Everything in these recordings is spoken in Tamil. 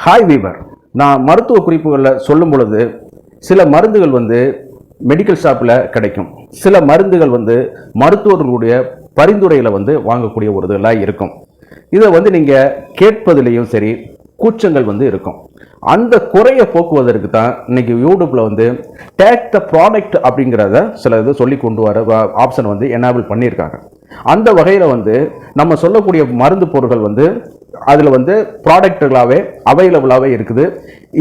Hi viewer. நான் மருத்துவ குறிப்புகளில் சொல்லும் பொழுது சில மருந்துகள் மெடிக்கல் ஷாப்பில் கிடைக்கும். சில மருந்துகள் மருத்துவர்களுடைய பரிந்துரையில் வாங்கக்கூடிய ஒரு இதெல்லாம் இருக்கும். இதை நீங்கள் கேட்பதிலையும் சரி கூச்சங்கள் இருக்கும். அந்த குறையை போக்குவதற்கு தான் இன்னைக்கு யூடியூப்ல டேக் த ப்ராடக்ட் அப்படிங்கிறத சில இது சொல்லி கொண்டு வர ஆப்ஷன் எனேபிள் பண்ணியிருக்காங்க. அந்த வகையில் நம்ம சொல்லக்கூடிய மருந்து பொருட்கள் அதில் ப்ராடக்டுகளாகவே அவைலபிளாகவே இருக்குது.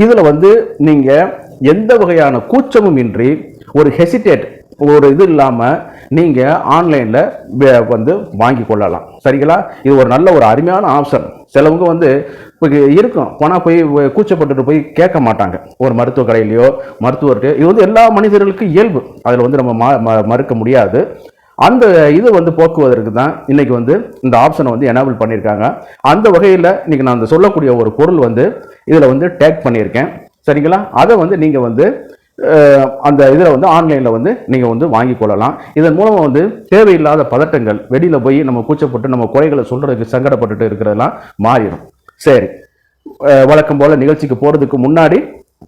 இதில் நீங்கள் எந்த வகையான கூச்சமும் இன்றி ஒரு ஹெசிடேட் ஒரு இது இல்லாமல் நீங்கள் ஆன்லைனில் வாங்கி கொள்ளலாம். சரிங்களா? இது ஒரு நல்ல ஒரு அருமையான ஆப்ஷன். சிலவங்க இருக்கும் போனால் போய் கூச்சப்பட்டுட்டு போய் கேட்க மாட்டாங்க ஒரு மருத்துவ கடையிலையோ மருத்துவர்கிட்ட. இது எல்லா மனிதர்களுக்கும் இயல்பு, அதில் நம்ம மறுக்க முடியாது. அந்த இது போக்குவதற்கு தான் இன்னைக்கு இந்த ஆப்ஷனை எனேபிள் பண்ணியிருக்காங்க. அந்த வகையில் இன்னைக்கு நான் சொல்லக்கூடிய ஒரு பொருள் இதில் டேக் பண்ணியிருக்கேன். சரிங்களா? அதை நீங்கள் அந்த இதில் ஆன்லைனில் நீங்கள் வாங்கி கொள்ளலாம். இதன் மூலம் தேவையில்லாத பதட்டங்கள், வெளியில் போய் நம்ம கூச்சப்பட்டு நம்ம குறைகளை சொல்கிறதுக்கு சங்கடப்பட்டுட்டு இருக்கிறதெல்லாம் மாறிடும். சரி, வழக்கம் போல் நிகழ்ச்சிக்கு போகிறதுக்கு முன்னாடி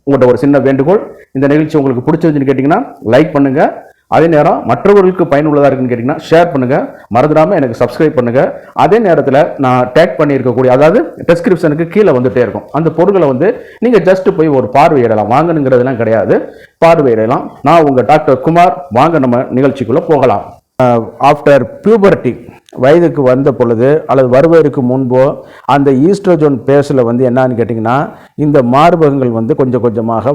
உங்கள்கிட்ட ஒரு சின்ன வேண்டுகோள். இந்த நிகழ்ச்சி உங்களுக்கு பிடிச்சிருந்துன்னு கேட்டிங்கன்னா லைக் பண்ணுங்கள். அதே நேரம் மற்றவர்களுக்கு பயனுள்ளதாக இருக்குன்னு கேட்டிங்கன்னா ஷேர் பண்ணுங்கள். மறந்துடாமல் எனக்கு சப்ஸ்கிரைப் பண்ணுங்கள். அதே நேரத்தில் நான் டேக் பண்ணியிருக்கக்கூடிய, அதாவது டெஸ்கிரிப்ஷனுக்கு கீழே வந்துட்டே இருக்கும், அந்த பொருட்களை நீங்கள் ஜஸ்ட் போய் ஒரு பார்வையிடலாம். வாங்கணுங்கிறதுலாம் கிடையாது, பார்வையிடலாம். நான் உங்கள் டாக்டர் குமார். வாங்க நம்ம நிகழ்ச்சிக்குள்ளே போகலாம். ஆஃப்டர் பியூபர்ட்டி, வயதுக்கு வந்த பொழுது அல்லது வருவதற்கு முன்போ அந்த ஈஸ்ட்ரோஜன் பேஸில் என்னன்னு கேட்டிங்கன்னா இந்த மார்பகங்கள் கொஞ்சம் கொஞ்சமாக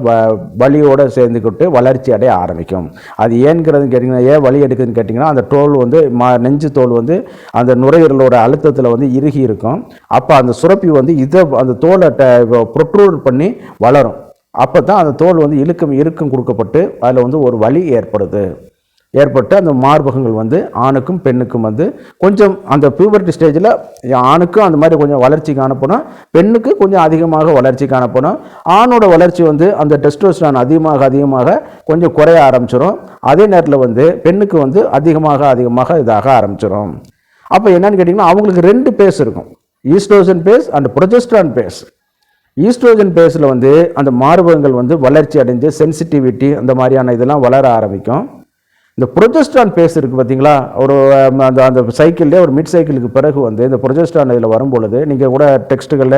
வலியோடு சேர்ந்துக்கிட்டு வளர்ச்சி அடைய ஆரம்பிக்கும். அது ஏன்கிறதுன்னு கேட்டிங்கன்னா, ஏன் வலி எடுக்குதுன்னு கேட்டிங்கன்னா, அந்த தோல் நெஞ்சு தோல் அந்த நுரையீரலோட அழுத்தத்தில் இறுகி இருக்கும். அப்போ அந்த சுரப்பி இதை அந்த தோலை ப்ரொட்ரூட் பண்ணி வளரும். அப்போ தான் அந்த தோல் இறுக்கம் கொடுக்கப்பட்டு அதில் ஒரு வலி ஏற்பட்டு அந்த மார்பகங்கள் ஆணுக்கும் பெண்ணுக்கும் கொஞ்சம் அந்த பியூபர்ட்டி ஸ்டேஜில் ஆணுக்கும் அந்த மாதிரி கொஞ்சம் வளர்ச்சி காணப்படும், பெண்ணுக்கு கொஞ்சம் அதிகமாக வளர்ச்சி காணப்படும். ஆணோட வளர்ச்சி அந்த டெஸ்டோஸ்டெரான் அதிகமாக கொஞ்சம் குறைய ஆரம்பிச்சிடும். அதே நேரத்தில் பெண்ணுக்கு அதிகமாக இதாக ஆரம்பிச்சிடும். அப்போ என்னன்னு கேட்டிங்கன்னா, அவங்களுக்கு 2 பேஸ் இருக்கும், estrogen phase and progesterone phase. Estrogen பேஸில் அந்த மார்பகங்கள் வளர்ச்சி அடைஞ்சு சென்சிட்டிவிட்டி அந்த மாதிரியான இதெல்லாம் வளர ஆரம்பிக்கும். இந்த ப்ரொஜெஸ்ட்ரான் பேஸ் இருக்குது பார்த்தீங்களா, ஒரு அந்த சைக்கிள்லேயே ஒரு மிட் சைக்கிளுக்கு பிறகு இந்த ப்ரொஜெஸ்ட்ரான் இதில் வரும்பொழுது நீங்கள் கூட டெக்ஸ்ட்டுகளில்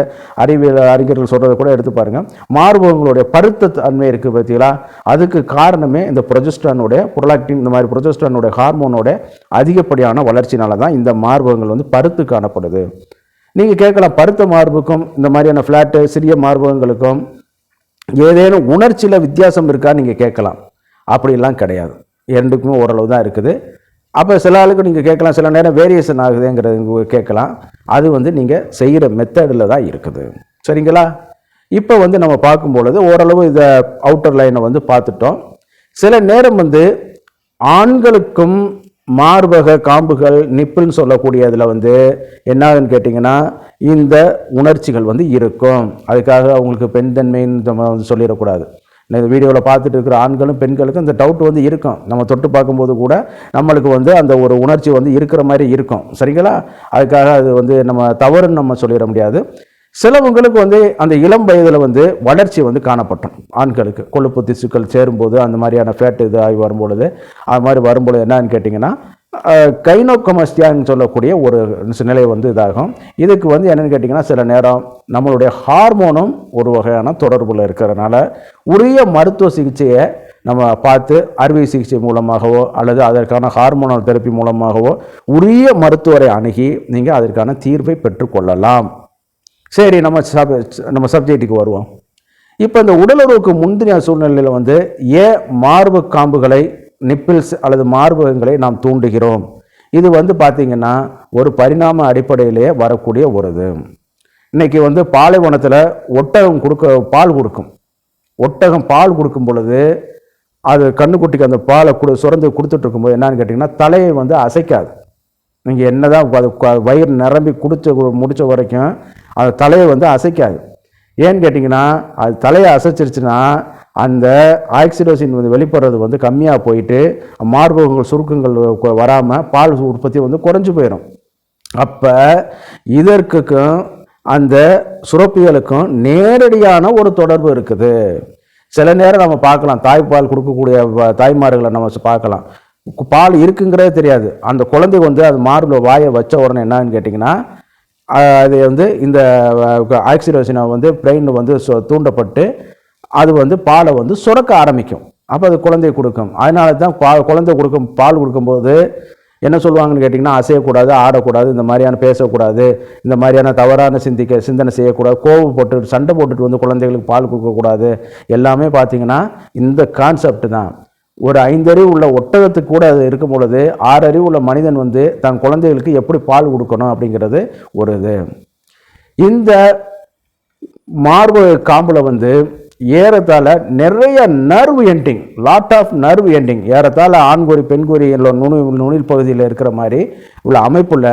அறிஞர்கள் சொல்கிறத கூட எடுத்து பாருங்கள். மார்பகங்களுடைய பருத்த தன்மை இருக்குது பார்த்தீங்களா, அதுக்கு காரணமே இந்த ப்ரொஜெஸ்ட்ரானுடைய புரலாக்டின், இந்த மாதிரி ப்ரொஜெஸ்ட்ரானுடைய ஹார்மோனோட அதிகப்படியான வளர்ச்சினால தான் இந்த மார்பகங்கள் பருத்து காணப்படுது. நீங்கள் கேட்கலாம், பருத்த மார்புக்கும் இந்த மாதிரியான ஃப்ளாட்டு சிறிய மார்பகங்களுக்கும் ஏதேனும் உணர்ச்சியில் வித்தியாசம் இருக்கான்னு நீங்கள் கேட்கலாம். அப்படிலாம் கிடையாது, ரெண்டுக்குமே ஓரளவு தான் இருக்குது. அப்போ சில ஆளுக்கு நீங்கள் கேட்கலாம், சில நேரம் வேரியேஷன் ஆகுதுங்கிறது கேட்கலாம். அது நீங்கள் செய்கிற மெத்தடில் தான் இருக்குது. சரிங்களா? இப்போ நம்ம பார்க்கும்பொழுது ஓரளவு இதை அவுட்டர் லைனை பார்த்துட்டோம். சில நேரம் ஆண்களுக்கும் மார்பக காம்புகள் நிப்பிள்னு சொல்லக்கூடியதில் என்னதுன்னு கேட்டிங்கன்னா இந்த உணர்ச்சிகள் இருக்கும். அதுக்காக அவங்களுக்கு பெண் தன்மைன்னு சொல்லிடக்கூடாது. இந்த வீடியோவில் பார்த்துட்டு இருக்கிற ஆண்களும் பெண்களுக்கும் இந்த டவுட் இருக்கும். நம்ம தொட்டு பார்க்கும்போது கூட நம்மளுக்கு அந்த ஒரு உணர்ச்சி இருக்கிற மாதிரி இருக்கும். சரிங்களா? அதுக்காக அது நம்ம தவறுன்னு நம்ம சொல்லிட முடியாது. சிலவங்களுக்கு அந்த இளம் வயதில் வளர்ச்சி காணப்பட்டோம். ஆண்களுக்கு கொழுப்பு திசுக்கள் சேரும்போது அந்த மாதிரியான ஃபேட் இது ஆகி வரும்பொழுது, அது மாதிரி வரும்பொழுது என்னன்னு கேட்டிங்கன்னா கைனோகமஸ்டியான்னு சொல்லக்கூடிய ஒரு நிலை இதாகும். இதுக்கு என்னென்னு கேட்டிங்கன்னா, சில நேரம் நம்மளுடைய ஹார்மோனும் ஒரு வகையான தொடர்பில் இருக்கிறதுனால உரிய மருத்துவ சிகிச்சையை நம்ம பார்த்து அறுவை சிகிச்சை மூலமாகவோ அல்லது அதற்கான ஹார்மோனல் தெரப்பி மூலமாகவோ உரிய மருத்துவரை அணுகி நீங்கள் அதற்கான தீர்வை பெற்றுக்கொள்ளலாம். சரி, நம்ம சப்ஜெக்டுக்கு வருவோம். இப்போ இந்த உடலுறவுக்கு முந்தின சூழ்நிலையில் ஏன் மார்பு காம்புகளை, நிப்பிள்ஸ் அல்லது மார்பகங்களை நாம் தூண்டுகிறோம்? இது பார்த்திங்கன்னா ஒரு பரிணாம அடிப்படையிலேயே வரக்கூடிய ஒரு இது. இன்றைக்கி பாலைவனத்தில் ஒட்டகம் பால் கொடுக்கும். ஒட்டகம் பால் கொடுக்கும் பொழுது அது கண்ணுக்குட்டிக்கு அந்த பாலை சுரந்து கொடுத்துட்டு இருக்கும்போது என்னன்னு கேட்டிங்கன்னா தலையை அசைக்காது. நீங்கள் என்னதான் அது வயிறு நிரம்பி முடித்த வரைக்கும் அது தலையை அசைக்காது. ஏன்னு கேட்டிங்கன்னா அது தலையை அசைச்சிருச்சுன்னா அந்த ஆக்சிடோசின் வெளிப்படுறது கம்மியாக போயிட்டு மார்பகங்கள் சுருக்கங்கள் வராமல் பால் உற்பத்தி குறைஞ்சி போயிடும். அப்போ இதற்கும் அந்த சுரப்பிகளுக்கும் நேரடியான ஒரு தொடர்பு இருக்குது. சில நேரம் நம்ம பார்க்கலாம், தாய்ப்பால் கொடுக்கக்கூடிய தாய்மார்களை நம்ம பார்க்கலாம், பால் இருக்குங்கிறதே தெரியாது. அந்த குழந்தை வந்து அது மார்பில் வாயை வச்ச உடனே என்னன்னு கேட்டிங்கன்னா, அது வந்து இந்த ஆக்சிடோசினை வந்து பிரெயினில் வந்து தூண்டப்பட்டு அது வந்து பாலை வந்து சுரக்க ஆரம்பிக்கும். அப்போ அது குழந்தை கொடுக்கும். அதனால தான் குழந்தை பால் கொடுக்கும்போது என்ன சொல்லுவாங்கன்னு கேட்டிங்கன்னா, அசையக்கூடாது, ஆடக்கூடாது, இந்த மாதிரியான பேசக்கூடாது, இந்த மாதிரியான தவறான சிந்தனை செய்யக்கூடாது, கோவப்பட்டு சண்டை போட்டுட்டு வந்து குழந்தைகளுக்கு பால் கொடுக்கக்கூடாது. எல்லாமே பார்த்தீங்கன்னா இந்த கான்செப்ட் தான். ஒரு 5 அறிவு உள்ள ஒட்டகத்துக்கு கூட அது இருக்கும் பொழுது 6 அறிவு உள்ள மனிதன் வந்து தன் குழந்தைகளுக்கு எப்படி பால் கொடுக்கணும் அப்படிங்கிறது ஒரு இது. இந்த மார்பு காம்பில் வந்து ஏறத்தாழ நிறைய nerve ending, lot of nerve ending, ஏறத்தாழ ஆண்குறி பெண்குறி நுனில் பகுதியில் இருக்கிற மாதிரி உள்ள அமைப்புள்ள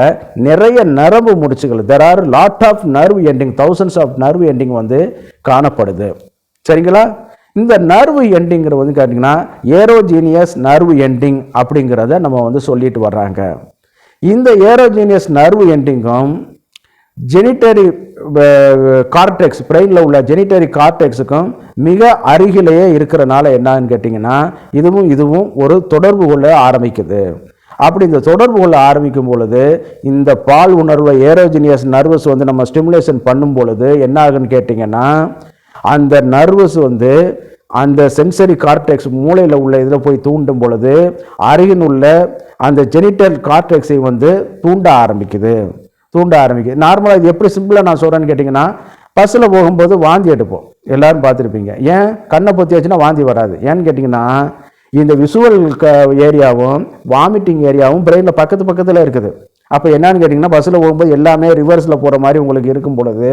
நிறைய நரம்பு முடிச்சுகள், there are lot of nerve ending, thousands of nerve ending வந்து காணப்படுது. சரிங்களா? இந்த நர்வ் எண்டிங்கிற வந்து கேட்டிங்கன்னா ஏரோஜீனியஸ் நர்வ் எண்டிங் அப்படிங்கிறத நம்ம வந்து சொல்லிட்டு வர்றாங்க. இந்த ஏரோஜீனியஸ் நர்வ் எண்டிங்கும் ஜெனிட்டரி கார்டெக்ஸ், பிரெயினில் உள்ள ஜெனிட்டரி கார்டெக்ஸுக்கும் மிக அருகிலேயே இருக்கிறனால என்னன்னு கேட்டிங்கன்னா இதுவும் ஒரு தொடர்பு கொள்ள ஆரம்பிக்குது. அப்படி இந்த தொடர்பு கொள்ள ஆரம்பிக்கும் பொழுது இந்த பால் உணர்வை ஏரோஜினியஸ் நர்வஸ் வந்து நம்ம ஸ்டிமுலேஷன் பண்ணும் பொழுது என்ன ஆகுன்னு கேட்டிங்கன்னா, அந்த நர்வஸ் வந்து அந்த சென்சரி கார்டெக்ஸ் மூளையில் உள்ள இதில் போய் தூண்டும் பொழுது அருகில் உள்ள அந்த ஜெனிட்டல் கார்டெக்ஸை வந்து தூண்ட ஆரம்பிக்குது. நார்மலாக இது எப்படி சிம்பிளாக நான் சொல்கிறேன்னு கேட்டிங்கன்னா, பஸ்ஸில் போகும்போது வாந்தி எடுப்போம், எல்லோரும் பார்த்துருப்பீங்க. ஏன் கண்ணை பொத்தி வச்சுன்னா வாந்தி வராது? ஏன்னு கேட்டிங்கன்னா இந்த விசுவல் ஏரியாவும் வாமிட்டிங் ஏரியாவும் பிரெயினில் பக்கத்தில் இருக்குது. அப்போ என்னன்னு கேட்டிங்கன்னா, பஸ்ஸில் போகும்போது எல்லாமே ரிவர்ஸில் போகிற மாதிரி உங்களுக்கு இருக்கும் பொழுது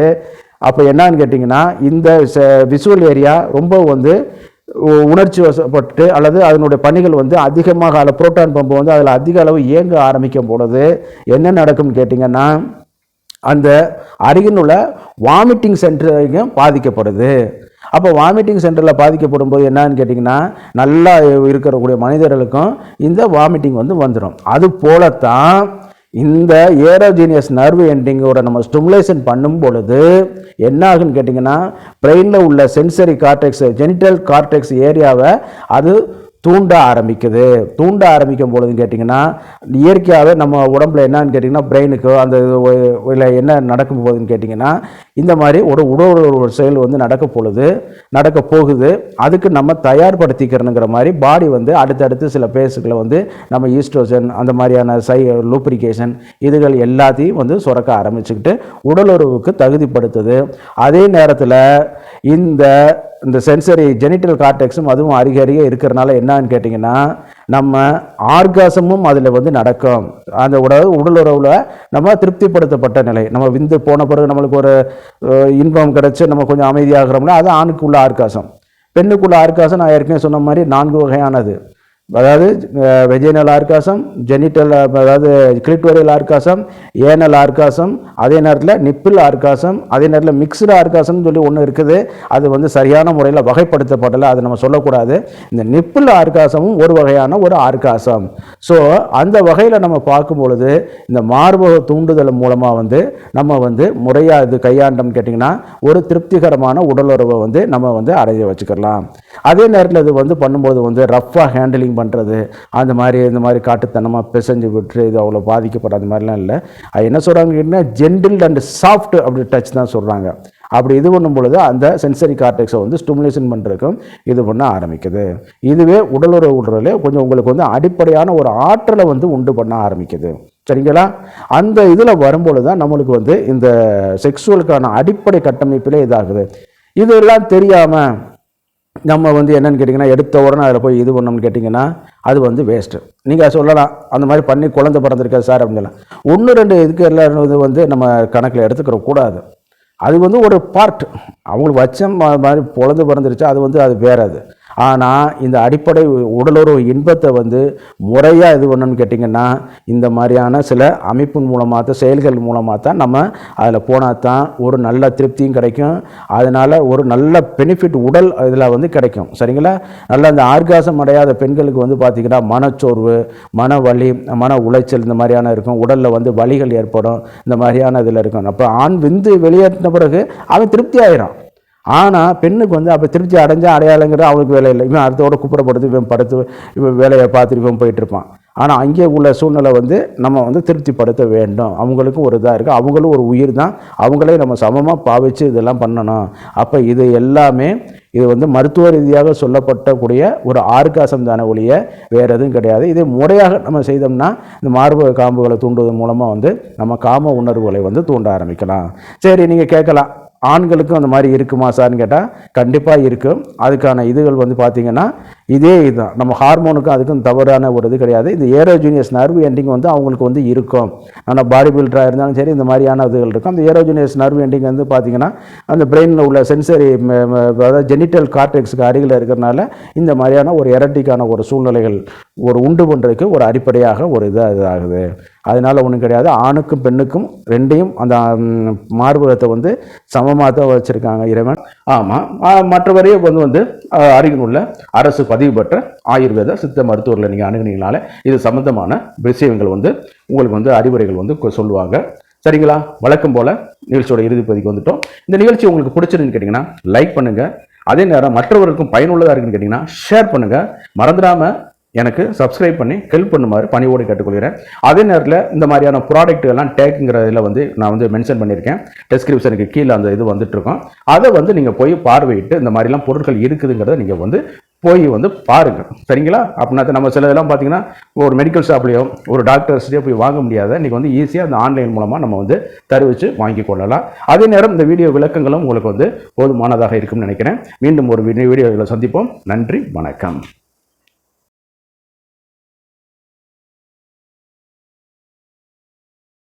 அப்போ என்னன்னு கேட்டிங்கன்னா இந்த விசுவல் ஏரியா ரொம்ப வந்து உணர்ச்சி வசப்பட்டு அல்லது அதனுடைய பணிகள் வந்து அதிகமாக அதில் புரோட்டான் பம்பு வந்து அதில் அதிக அளவு இயங்க ஆரம்பிக்கும் பொழுது என்ன நடக்கும்னு கேட்டிங்கன்னா, அந்த அருகில் உள்ள வாமிட்டிங் சென்டரையும் பாதிக்கப்படுது. அப்போ வாமிட்டிங் சென்டரில் பாதிக்கப்படும் போது என்னன்னு கேட்டிங்கன்னா, நல்லா இருக்கக்கூடிய மனிதர்களுக்கும் இந்த வாமிட்டிங் வந்து வந்துடும். அது போலத்தான் இந்த ஏரோஜீனியஸ் நர்வ் எண்டிங்கோட நம்ம ஸ்டிமுலேஷன் பண்ணும் பொழுது என்ன ஆகுன்னு கேட்டிங்கன்னா, பிரெயினில் உள்ள சென்சரி கார்டெக்ஸ், ஜெனிட்டல் கார்டெக்ஸ் ஏரியாவை அது தூண்ட ஆரம்பிக்கும் பொழுதுன்னு கேட்டிங்கன்னா, இயற்கையாகவே நம்ம உடம்புல என்னன்னு கேட்டிங்கன்னா பிரெயினுக்கு அந்த இல்லை என்ன நடக்கும் போகுதுன்னு கேட்டிங்கன்னா, இந்த மாதிரி ஒரு உடல் செயல் வந்து நடக்க போகுது. அதுக்கு நம்ம தயார்படுத்திக்கிறனுங்கிற மாதிரி பாடி வந்து அடுத்தடுத்து சில பேஸுக்களை வந்து நம்ம ஈஸ்ட்ரோஜன் அந்த மாதிரியான லூப்ரிகேஷன் இதுகள் எல்லாத்தையும் வந்து சுரக்க ஆரம்பிச்சுக்கிட்டு உடலுறவுக்கு தகுதிப்படுத்துது. அதே நேரத்தில் இந்த சென்சரி ஜெனிட்டல் கார்டெக்ஸும் அதுவும் அருகே இருக்கிறனால என்னன்னு கேட்டிங்கன்னா, நம்ம ஆர்காசமும் அதில் வந்து நடக்கும். அந்த உடலுறவில் நம்ம திருப்திப்படுத்தப்பட்ட நிலை, நம்ம விந்து போன பிறகு நம்மளுக்கு ஒரு இன்பம் கிடச்சி நம்ம கொஞ்சம் அமைதியாகிறோம்னா அது ஆணுக்குள்ள ஆர்காசம். பெண்ணுக்குள்ள ஆர்காசம் நான் ஏற்கனவே சொன்ன மாதிரி 4 வகையானது. அதாவது வெஜைனல் ஆர்காசம், ஜெனிட்டல் அதாவது கிளிட்டோரியல் ஆர்காசம், ஏனல் ஆர்காசம், அதே நேரத்தில் நிப்பிள் ஆர்காசம், அதே நேரத்தில் மிக்ஸ்டு ஆர்காசம்னு சொல்லி ஒன்று இருக்குது. அது வந்து சரியான முறையில் வகைப்படுத்தப்படலை, அதை நம்ம சொல்லக்கூடாது. இந்த நிப்பிள் ஆர்காசமும் ஒரு வகையான ஒரு ஆர்காசம். ஸோ அந்த வகையில் நம்ம பார்க்கும் பொழுது இந்த மார்பக தூண்டுதல் மூலமாக வந்து நம்ம வந்து முறையாக இது கையாண்டோம்னு கேட்டிங்கன்னா ஒரு திருப்திகரமான உடலுறவை வந்து நம்ம வந்து அடைய வச்சுக்கலாம். அதே நேரத்தில் இது வந்து பண்ணும்போது வந்து ரஃப்பாக ஹேண்டிலிங் பண்ணுறது அந்த மாதிரி இந்த மாதிரி காட்டுத்தனமாக பிசைஞ்சு விட்டு இது அவ்வளோ பாதிக்கப்படாத மாதிரிலாம் இல்லை. அது என்ன சொல்கிறாங்கன்னா ஜென்டில் அண்ட் சாஃப்ட் அப்படி டச் தான் சொல்கிறாங்க. அப்படி இது பண்ணும் பொழுது அந்த சென்சரி கார்டெக்ஸை வந்து ஸ்டிமுலேஷன் பண்ணுறதுக்கும் இது பண்ண ஆரம்பிக்குது. இதுவே உடலுறவுலே கொஞ்சம் உங்களுக்கு வந்து அடிப்படையான ஒரு ஆற்றலை வந்து உண்டு பண்ண ஆரம்பிக்குது. சரிங்களா? அந்த இதில் வரும்பொழுது தான் நம்மளுக்கு வந்து இந்த செக்ஸுவலுக்கான அடிப்படை கட்டமைப்பிலே இதாகுது. இதெல்லாம் தெரியாமல் நம்ம வந்து என்னென்னு கேட்டிங்கன்னா எடுத்த உடனே அதில் போய் இது பண்ணோம்னு கேட்டிங்கன்னா அது வந்து வேஸ்ட்டு. நீங்கள் சொல்லலாம் அந்த மாதிரி பண்ணி குழந்தை பிறந்திருக்காது சார் அப்படின்னு சொல்லலாம். 1-2 இதுக்கு எல்லாம் இது வந்து நம்ம கணக்கில் எடுத்துக்கிற கூடாது. அது வந்து ஒரு பார்ட், அவங்களுக்கு வச்சம் மாதிரி குழந்தை பிறந்துருச்சு, அது வந்து அது வேறு. ஆனால் இந்த அடிப்படை உடலுறவு இன்பத்தை வந்து முறையாக இது பண்ணணும்னு கேட்டிங்கன்னா இந்த மாதிரியான சில அமைப்பின் மூலமாக தான், செயல்கள் மூலமாக தான் நம்ம அதில் போனால் தான் ஒரு நல்ல திருப்தியும் கிடைக்கும். அதனால் ஒரு நல்ல பெனிஃபிட் உடல் இதில் வந்து கிடைக்கும். சரிங்களா? நல்ல அந்த ஆர்காசம் அடையாத பெண்களுக்கு வந்து பார்த்திங்கன்னா மனச்சோர்வு, மன வலி, மன உளைச்சல் இந்த மாதிரியான இருக்கும். உடலில் வந்து வலிகள் ஏற்படும். இந்த மாதிரியான இதில் இருக்கும். அப்போ ஆண் விந்து வெளியேற்றின பிறகு அவன் திருப்தி ஆயிடும். ஆனால் பெண்ணுக்கு வந்து அப்போ திருப்தி அடைஞ்சா அடையாளங்கிறது அவனுக்கு வேலை இல்லை. இவன் அடுத்தோட கூப்பிடப்படுது, இவன் படுத்து இவன் வேலையை பார்த்துட்டு இவன் போயிட்டுருப்பான். ஆனால் அங்கே உள்ள சூழ்நிலை வந்து நம்ம வந்து திருப்திப்படுத்த வேண்டும். அவங்களுக்கும் ஒரு இதாக இருக்குது. அவங்களும் ஒரு உயிர் தான். அவங்களே நம்ம சமமாக பாவிச்சு இதெல்லாம் பண்ணணும். அப்போ இது எல்லாமே இது வந்து மருத்துவ ரீதியாக சொல்லப்பட்டக்கூடிய ஒரு ஆர்காசம் தானே ஒழிய வேறு எதுவும் கிடையாது. இதே முறையாக நம்ம செய்தோம்னா இந்த மார்பக காம்புகளை தூண்டுவதன் மூலமாக வந்து நம்ம காம உணர்வுகளை வந்து தூண்ட ஆரம்பிக்கலாம். சரி, நீங்கள் கேட்கலாம், ஆண்களுக்கும் அந்த மாதிரி இருக்குமா சார்னு கேட்டால் கண்டிப்பாக இருக்கும். அதுக்கான இதுகள் வந்து பார்த்திங்கன்னா இதே இதுதான். நம்ம ஹார்மோனுக்கும் அதுக்கும் தவறான ஒரு இது கிடையாது. இந்த ஏரோஜீனியஸ் நர்வு எண்டிங் வந்து அவங்களுக்கு வந்து இருக்கும். ஆனால் பாடி பில்டராக இருந்தாலும் சரி இந்த மாதிரியான இதுகள் இருக்கும். அந்த ஏரோஜீனியஸ் நர்வு எண்டிங் வந்து பார்த்திங்கன்னா அந்த பிரெயினில் உள்ள சென்சரி, அதாவது ஜெனிட்டல் கார்டெக்ஸுக்கு அருகில் இருக்கிறனால இந்த மாதிரியான ஒரு எரட்டிக்கான ஒரு சூழ்நிலைகள் ஒரு உண்டு பண்ணுறதுக்கு ஒரு அடிப்படையாக ஒரு இதாகுது. அதனால் ஒன்றும் கிடையாது. ஆணுக்கும் பெண்ணுக்கும் ரெண்டையும் அந்த மார்பகத்தை வந்து சமமாக தான் வச்சுருக்காங்க இறைவன். ஆமாம், மற்றவரையே வந்து அருகில் உள்ள அரசு பதிவு பெற்ற ஆயுர்வேத சித்த மருத்துவர்களை நீங்கள் அணுகுனீங்கனால இது சம்பந்தமான விஷயங்கள் வந்து உங்களுக்கு வந்து அறிவுரைகள் வந்து சொல்லுவாங்க. சரிங்களா? வழக்கம் போல் நிகழ்ச்சியோட இறுதிப்பதிக்கு வந்துட்டோம். இந்த நிகழ்ச்சி உங்களுக்கு பிடிச்சிருக்குன்னு கேட்டிங்கன்னா லைக் பண்ணுங்கள். அதே நேரம் மற்றவர்களுக்கும் பயனுள்ளதாக இருக்குன்னு கேட்டிங்கன்னா ஷேர் பண்ணுங்கள். மறந்துடாமல் எனக்கு சப்ஸ்கிரைப் பண்ணி ஹெல்ப் பண்ணுமாறு பணியோடு கேட்டுக்கொள்கிறேன். அதே நேரத்தில் இந்த மாதிரியான ப்ராடக்ட் எல்லாம் டேக்குங்கிறதுல வந்து நான் வந்து மென்ஷன் பண்ணியிருக்கேன். டெஸ்கிரிப்ஷனுக்கு கீழே அந்த இது வந்துட்டுருக்கோம். அதை வந்து நீங்கள் போய் பார்வையிட்டு இந்த மாதிரிலாம் பொருட்கள் இருக்குதுங்கிறத நீங்கள் வந்து போய் வந்து பாருங்கள். சரிங்களா? அப்படின்னா நம்ம சில இதெல்லாம் பார்த்தீங்கன்னா ஒரு மெடிக்கல் ஷாப்லேயோ ஒரு டாக்டர்ஸ்லேயோ போய் வாங்க முடியாத இன்றைக்கி வந்து ஈஸியாக அந்த ஆன்லைன் மூலமாக நம்ம வந்து தருவிச்சு வாங்கி கொள்ளலாம். அதே நேரம் இந்த வீடியோ விளக்கங்களும் உங்களுக்கு வந்து போதுமானதாக இருக்கும்னு நினைக்கிறேன். மீண்டும் ஒரு வீடியோவில் சந்திப்போம். நன்றி, வணக்கம்.